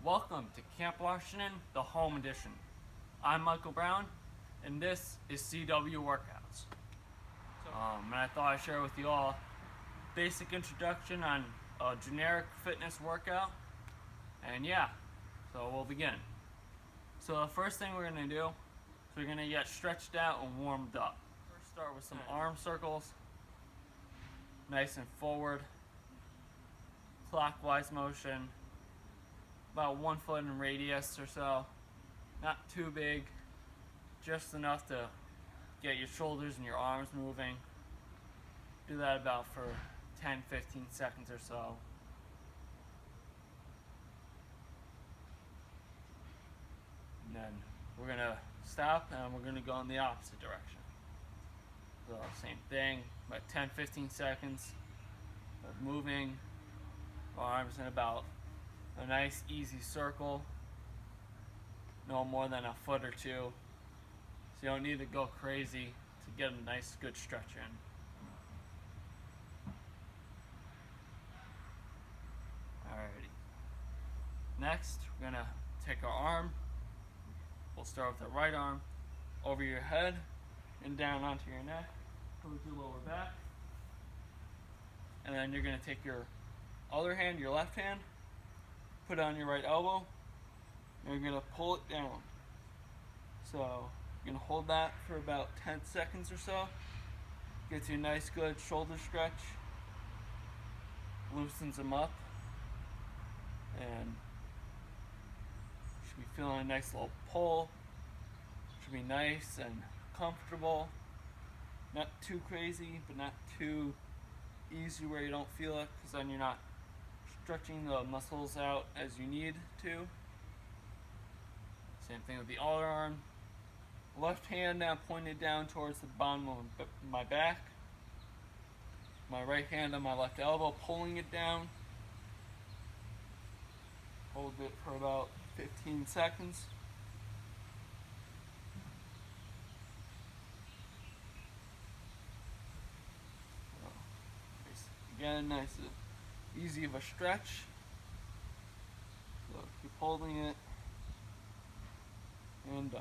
Welcome to Camp Washington, the home edition. I'm Michael Brown, and this is CW Workouts. And I thought I'd share with you all basic introduction on a generic fitness workout. And yeah, so we'll begin. So the first thing we're going to do is we're going to get stretched out and warmed up. First start with some arm circles, nice and forward, clockwise motion, about 1 foot in radius or so. Not too big, just enough to get your shoulders and your arms moving. Do that about for 10-15 seconds or so. And then we're gonna stop and we're gonna go in the opposite direction. So same thing, about 10-15 seconds of moving arms in about a nice easy circle, no more than a foot or two, so you don't need to go crazy to get a nice good stretch in. Alrighty. Next, we're gonna take our arm. We'll start with the right arm over your head and down onto your neck towards your lower back. And then you're gonna take your other hand, your left hand, put it on your right elbow, and you're gonna pull it down. So you're gonna hold that for about 10 seconds or so. Gets you a nice good shoulder stretch, loosens them up, and you should be feeling a nice little pull. Should be nice and comfortable. Not too crazy, but not too easy where you don't feel it, because then you're not stretching the muscles out as you need to. Same thing with the other arm. Left hand now pointed down towards the bottom of my back. My right hand on my left elbow, pulling it down. Hold it for about 15 seconds. Again, nice and easy of a stretch. So keep holding it, and done.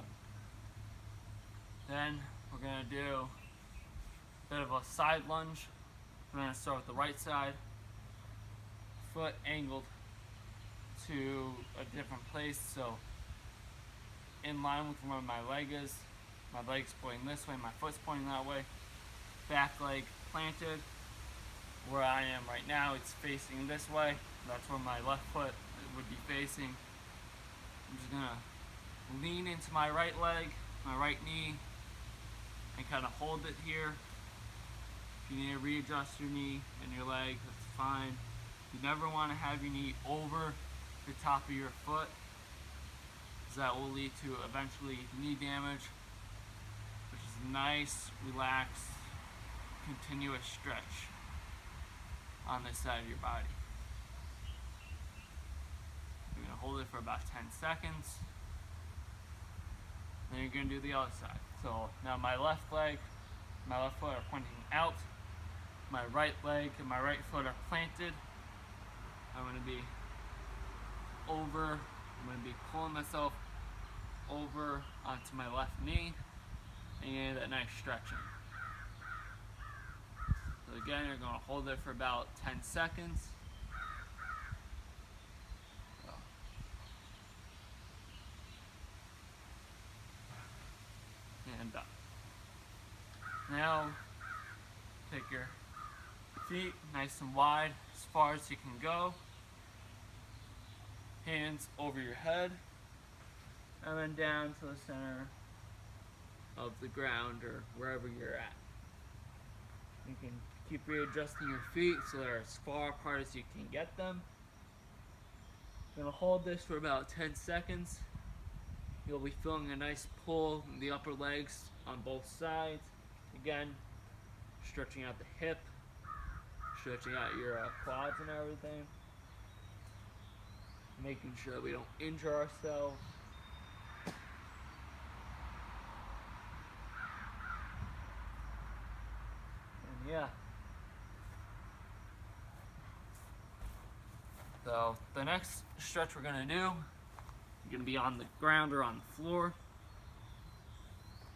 Then we're gonna do a bit of a side lunge. We're gonna start with the right side, foot angled to a different place, so in line with where my leg is. My leg's pointing this way, my foot's pointing that way. Back leg planted. Where I am right now, it's facing this way. That's where my left foot would be facing. I'm just gonna lean into my right leg, my right knee, and kind of hold it here. If you need to readjust your knee and your leg, that's fine. You never want to have your knee over the top of your foot, because that will lead to eventually knee damage, which is a nice, relaxed, continuous stretch on this side of your body. You're going to hold it for about 10 seconds. Then you're going to do the other side. So now my left leg, my left foot are pointing out. My right leg and my right foot are planted. I'm going to be over. I'm going to be pulling myself over onto my left knee and get that nice stretching. So again, you're going to hold it for about 10 seconds. So. And done. Now, take your feet nice and wide, as far as you can go. Hands over your head, and then down to the center of the ground or wherever you're at. You can keep readjusting your feet so they're as far apart as you can get them. You're gonna hold this for about 10 seconds. You'll be feeling a nice pull in the upper legs on both sides. Again, stretching out the hip, stretching out your quads and everything. Making sure we don't injure ourselves. Yeah. So the the next stretch we're gonna do, you're gonna be on the ground or on the floor.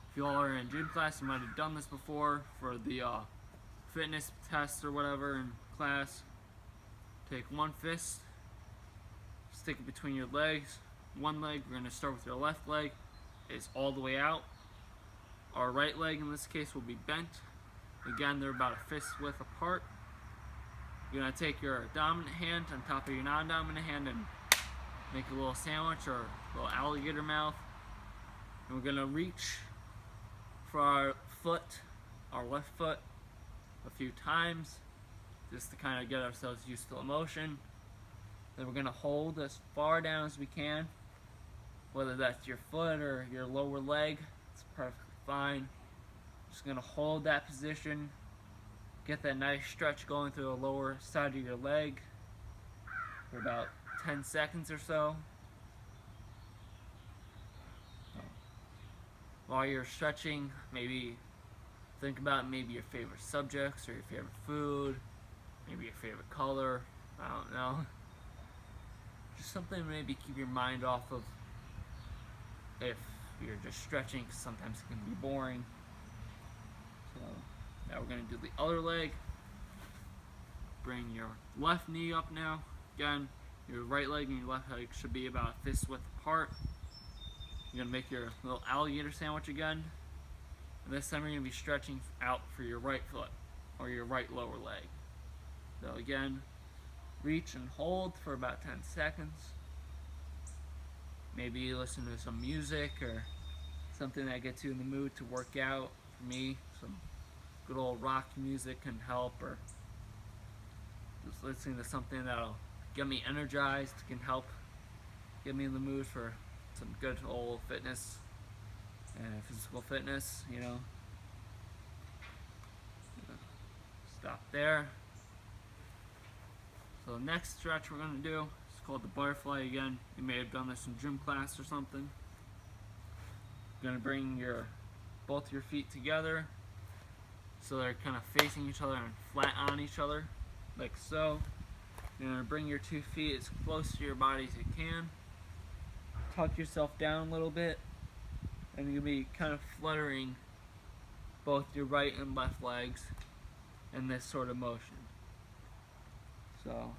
If you all are in gym class, you might have done this before for the fitness test or whatever in class. Take one fist, stick it between your legs. One leg, we're going to start with your left leg, is all the way out. Our right leg in this case will be bent. Again, they're about a fist width apart. You're going to take your dominant hand on top of your non-dominant hand and make a little sandwich or a little alligator mouth. And we're going to reach for our foot, our left foot, a few times just to kind of get ourselves used to the motion. Then we're going to hold as far down as we can, whether that's your foot or your lower leg. It's perfectly fine. Just going to hold that position, get that nice stretch going through the lower side of your leg for about 10 seconds or so. While you're stretching, maybe think about maybe your favorite subjects or your favorite food, maybe your favorite color, I don't know. Just something to maybe keep your mind off of if you're just stretching, 'cause sometimes it can be boring. So now we're going to do the other leg. Bring your left knee up now. Again, your right leg and your left leg should be about a fist width apart. You're going to make your little alligator sandwich again. And this time you're going to be stretching out for your right foot or your right lower leg. So again, reach and hold for about 10 seconds. Maybe listen to some music or something that gets you in the mood to work out. For me, some good old rock music can help, or just listening to something that'll get me energized can help get me in the mood for some good old fitness and physical fitness, you know. Stop there. So the next stretch we're going to do is called the butterfly again. You may have done this in gym class or something. You're going to bring both your feet together so they're kind of facing each other and flat on each other, like so. You're going to bring your 2 feet as close to your body as you can. Tuck yourself down a little bit, and you'll be kind of fluttering both your right and left legs in this sort of motion. So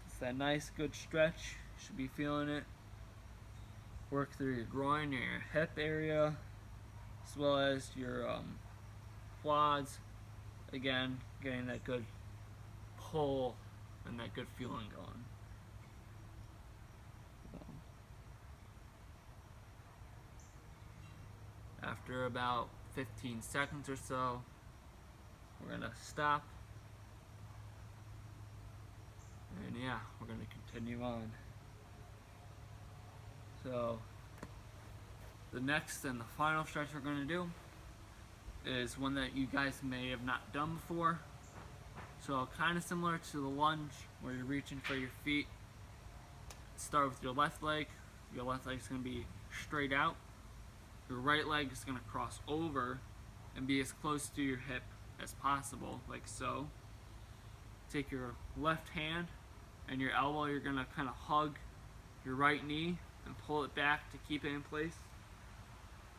it's that nice good stretch. You should be feeling it. Work through your groin or your hip area, as well as your quads. Again, getting that good pull and that good feeling going. After about 15 seconds or so, we're going to stop. And yeah, we're going to continue on. So, the next and the final stretch we're going to do is one that you guys may have not done before. So, kind of similar to the lunge where you're reaching for your feet. Start with your left leg. Your left leg is going to be straight out. Your right leg is going to cross over and be as close to your hip as possible, like so. Take your left hand and your elbow, you're going to kind of hug your right knee and pull it back to keep it in place.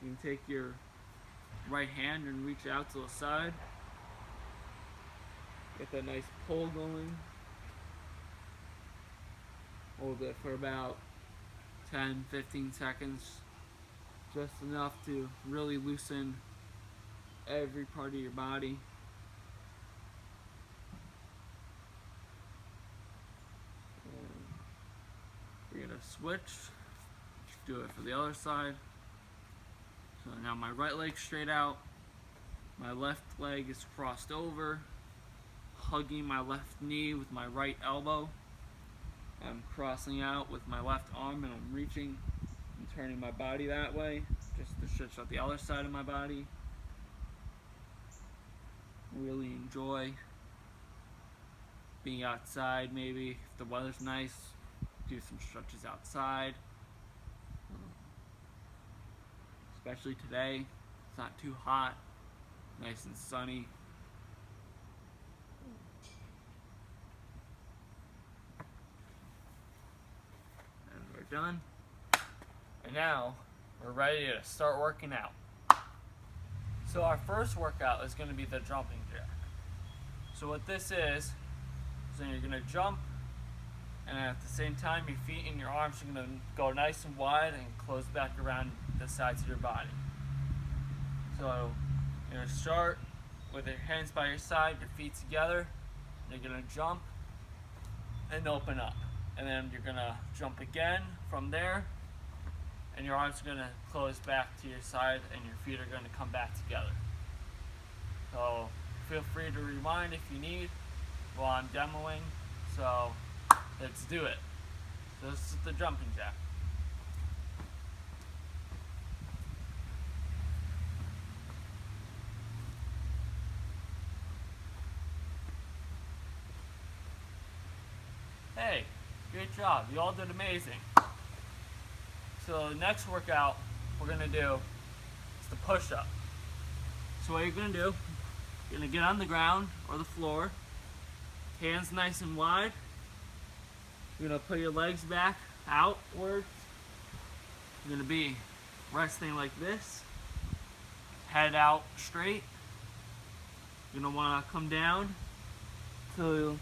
You can take your right hand and reach out to the side. Get that nice pull going. Hold it for about 10-15 seconds. Just enough to really loosen every part of your body. We're going to switch. Do it for the other side. So now my right leg's straight out. My left leg is crossed over. Hugging my left knee with my right elbow. I'm crossing out with my left arm and I'm reaching and turning my body that way, just to stretch out the other side of my body. Really enjoy being outside. Maybe if the weather's nice, do some stretches outside. Especially today, it's not too hot, nice and sunny. done. And now we're ready to start working out. So our first workout is going to be the jumping jack. So what this is then you're going to jump, and at the same time your feet and your arms are going to go nice and wide and close back around the sides of your body. So you're going to start with your hands by your side, your feet together. You're going to jump and open up. And then you're going to jump again from there, and your arms are going to close back to your side and your feet are going to come back together. So feel free to rewind if you need while I'm demoing. So let's do it. So this is the jumping jack. Hey, great job. You all did amazing. So the next workout we're going to do is the push-up. So what you're going to do, you're going to get on the ground or the floor, hands nice and wide. You're going to put your legs back outwards. You're going to be resting like this, head out straight. You're going to want to come down to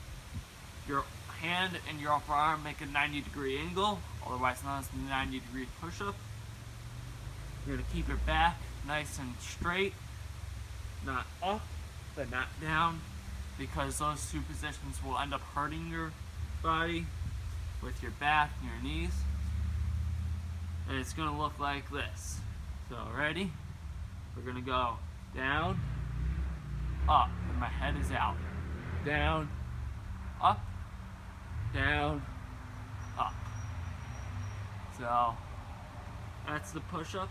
your hand and your upper arm make a 90-degree angle, otherwise known as the 90-degree push-up. You're going to keep your back nice and straight, not up, but not down, because those two positions will end up hurting your body with your back and your knees. And it's going to look like this. So ready? We're going to go down, up, and my head is out. Down, up, down, up. So that's the push-up.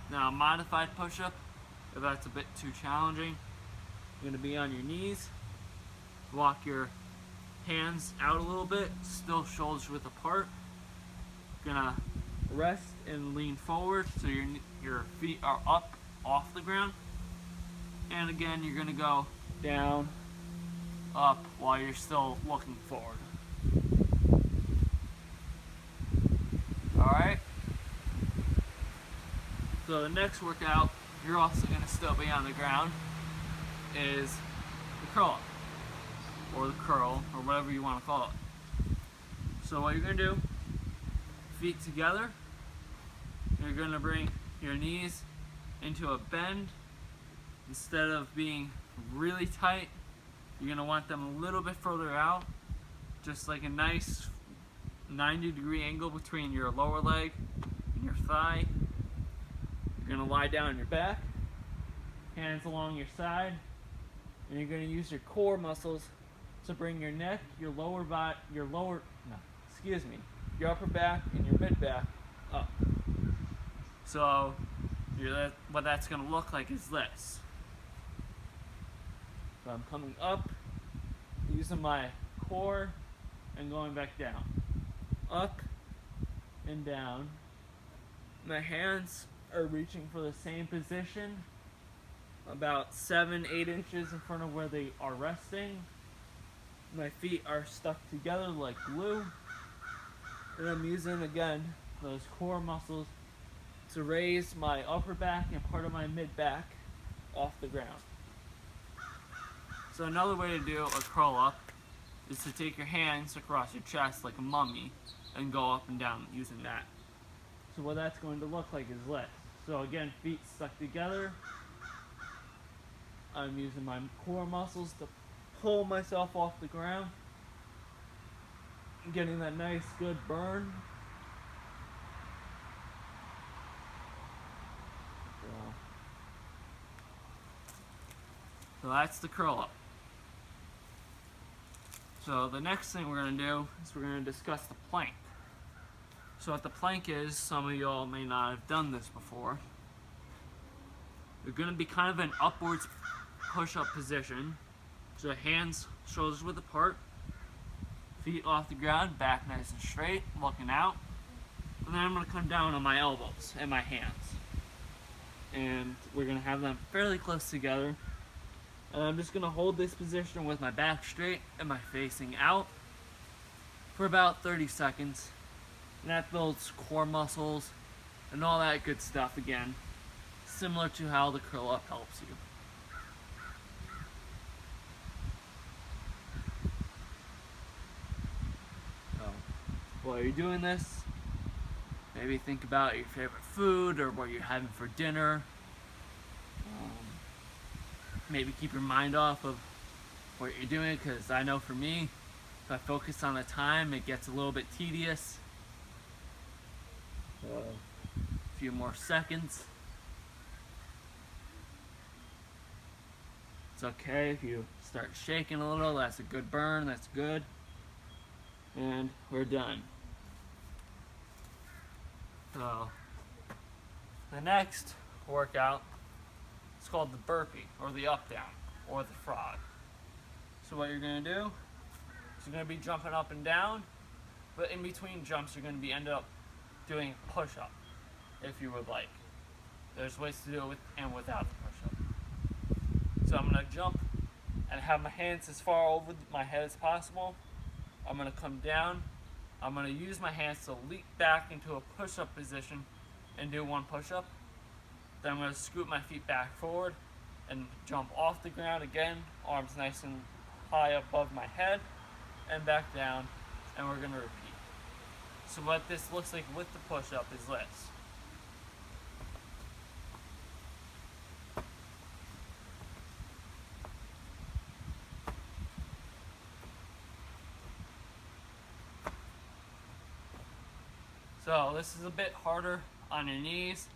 Now a modified push-up, if that's a bit too challenging, you're going to be on your knees, walk your hands out a little bit, still shoulders width apart. You're going to rest and lean forward so your feet are up off the ground. And again, you're going to go down, up, while you're still looking forward. Alright? So the next workout, you're also going to still be on the ground, is the curl up, or the curl, or whatever you want to call it. So what you're going to do, feet together, you're going to bring your knees into a bend. Instead of being really tight, you're going to want them a little bit further out, just like a nice 90-degree angle between your lower leg and your thigh. You're going to lie down on your back, hands along your side, and you're going to use your core muscles to bring your neck, your upper back and your mid back up. So what that's going to look like is this. So I'm coming up, using my core, and going back down. Up and down. My hands are reaching for the same position, about 7-8 inches in front of where they are resting. My feet are stuck together like glue. And I'm using, again, those core muscles to raise my upper back and part of my mid back off the ground. So another way to do a curl up is to take your hands across your chest like a mummy and go up and down using that. So what that's going to look like is this. So again, feet stuck together. I'm using my core muscles to pull myself off the ground. I'm getting that nice good burn. So that's the curl up. So the next thing we're going to do is we're going to discuss the plank. So what the plank is, some of y'all may not have done this before. You're going to be kind of an upwards push-up position. So hands, shoulders width apart, feet off the ground, back nice and straight, looking out. And then I'm going to come down on my elbows and my hands. And we're going to have them fairly close together. And I'm just going to hold this position with my back straight and my facing out for about 30 seconds. And that builds core muscles and all that good stuff again, similar to how the curl up helps you. So, while you're doing this, maybe think about your favorite food or what you're having for dinner. Maybe keep your mind off of what you're doing, because I know for me, if I focus on the time, it gets a little bit tedious. So, a few more seconds. It's okay if you start shaking a little, that's a good burn, that's good. And we're done. So, the next workout is called the burpee, or the up down, or the frog. So what you're gonna do is you're gonna be jumping up and down, but in between jumps you're gonna end up doing a push-up, if you would like. There's ways to do it with and without the push-up. So I'm gonna jump and have my hands as far over my head as possible. I'm gonna come down. I'm gonna use my hands to leap back into a push-up position and do one push-up. Then I'm gonna scoot my feet back forward and jump off the ground again, arms nice and high above my head, and back down, and we're gonna repeat. So what this looks like with the push-up is this. So this is a bit harder on your knees.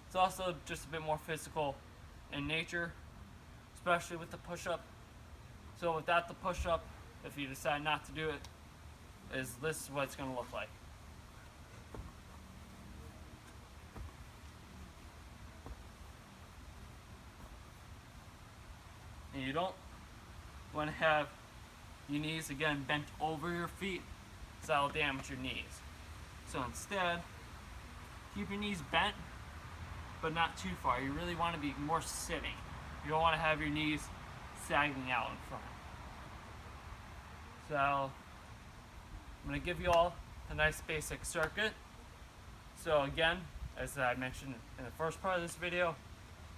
It's also just a bit more physical in nature, especially with the push-up. So without the push-up, if you decide not to do it, this is what it's going to look like. And you don't want to have your knees again bent over your feet, so that'll damage your knees. So instead, keep your knees bent, but not too far. You really want to be more sitting. You don't want to have your knees sagging out in front. So I'm going to give you all a nice basic circuit. So again, as I mentioned in the first part of this video,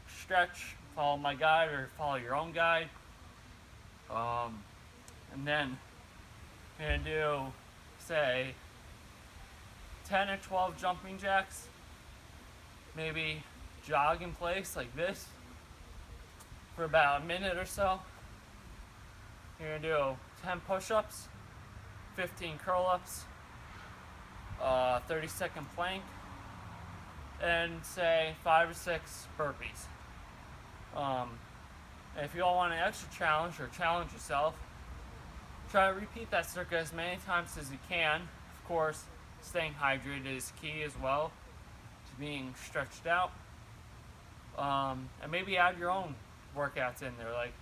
stretch, follow my guide or follow your own guide. And then you're going to do, say, 10 or 12 jumping jacks. Maybe jog in place like this for about a minute or so. You're going to do 10 push-ups, 15 curl-ups, 30-second plank, and say 5 or 6 burpees. And if you all want an extra challenge or challenge yourself, try to repeat that circuit as many times as you can. Of course, staying hydrated is key as well to being stretched out. And maybe add your own workouts in there, like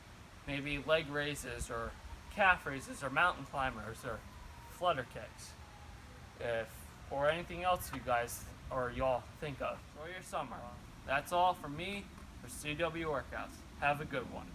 maybe leg raises or calf raises or mountain climbers or flutter kicks, or anything else you guys or y'all think of. Enjoy your summer. That's all from me for CW Workouts. Have a good one.